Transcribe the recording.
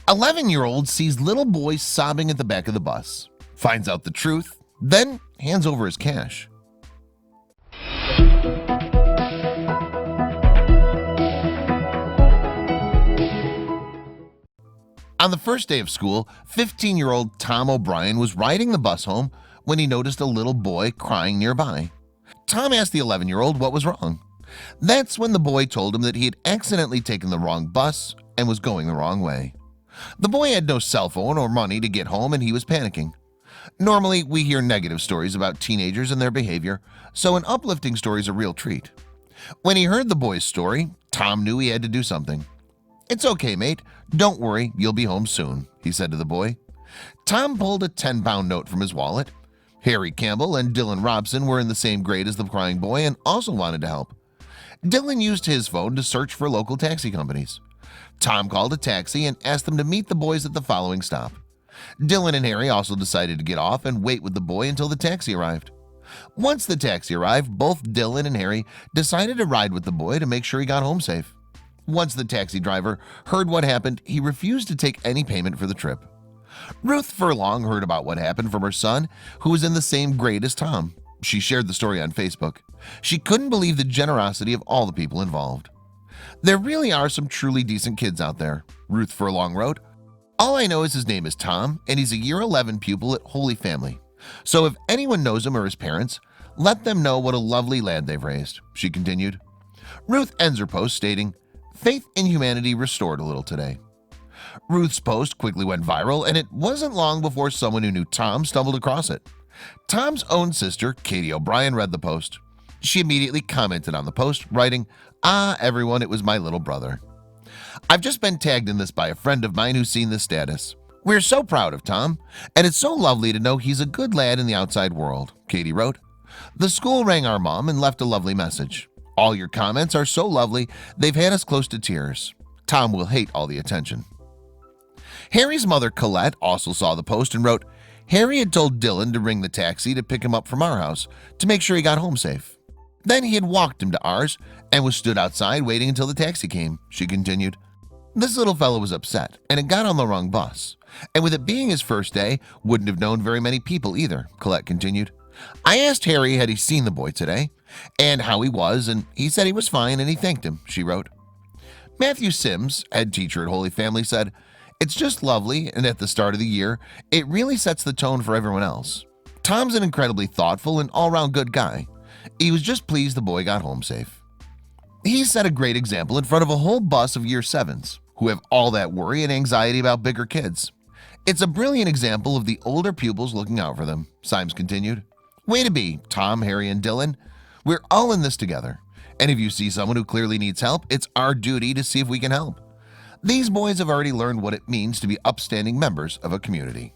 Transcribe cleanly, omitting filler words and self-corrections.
11-year-old sees little boy sobbing at the back of the bus, finds out the truth, then hands over his cash. On the first day of school, 15-year-old Tom O'Brien was riding the bus home when he noticed a little boy crying nearby. Tom asked the 11-year-old what was wrong. That's when the boy told him that he had accidentally taken the wrong bus and was going the wrong way. The boy had no cell phone or money to get home and he was panicking. Normally, we hear negative stories about teenagers and their behavior, so an uplifting story is a real treat. When he heard the boy's story, Tom knew he had to do something. "It's okay, mate. Don't worry, you'll be home soon," he said to the boy. Tom pulled a 10-pound note from his wallet. Harry Campbell and Dylan Robson were in the same grade as the crying boy and also wanted to help. Dylan used his phone to search for local taxi companies. Tom called a taxi and asked them to meet the boys at the following stop. Dylan and Harry also decided to get off and wait with the boy until the taxi arrived. Once the taxi arrived, both Dylan and Harry decided to ride with the boy to make sure he got home safe. Once the taxi driver heard what happened, he refused to take any payment for the trip. Ruth Furlong heard about what happened from her son, who was in the same grade as Tom. She shared the story on Facebook. She couldn't believe the generosity of all the people involved. "There really are some truly decent kids out there," Ruth Furlong wrote. "All I know is his name is Tom, and he's a year 11 pupil at Holy Family. So if anyone knows him or his parents, let them know what a lovely lad they've raised," she continued. Ruth ends her post stating, "Faith in humanity restored a little today." Ruth's post quickly went viral, and it wasn't long before someone who knew Tom stumbled across it. Tom's own sister, Katie O'Brien, read the post. She immediately commented on the post, writing, "Ah, everyone, it was my little brother. I've just been tagged in this by a friend of mine who's seen this status. We're so proud of Tom, and it's so lovely to know he's a good lad in the outside world," Katie wrote. "The school rang our mom and left a lovely message. All your comments are so lovely, they've had us close to tears. Tom will hate all the attention." Harry's mother, Colette, also saw the post and wrote, "Harry had told Dylan to ring the taxi to pick him up from our house to make sure he got home safe. Then he had walked him to ours and was stood outside waiting until the taxi came," she continued. "This little fellow was upset and had got on the wrong bus, and with it being his first day, wouldn't have known very many people either," Colette continued. "I asked Harry had he seen the boy today and how he was, and he said he was fine and he thanked him," she wrote. Matthew Sims, head teacher at Holy Family, said, "It's just lovely, and at the start of the year, it really sets the tone for everyone else. Tom's an incredibly thoughtful and all-around good guy. He was just pleased the boy got home safe." He set a great example in front of a whole bus of year 7s who have all that worry and anxiety about bigger kids. "It's a brilliant example of the older pupils looking out for them," Symes continued. "Way to be, Tom, Harry, and Dylan. We're all in this together, and if you see someone who clearly needs help, it's our duty to see if we can help. These boys have already learned what it means to be upstanding members of a community."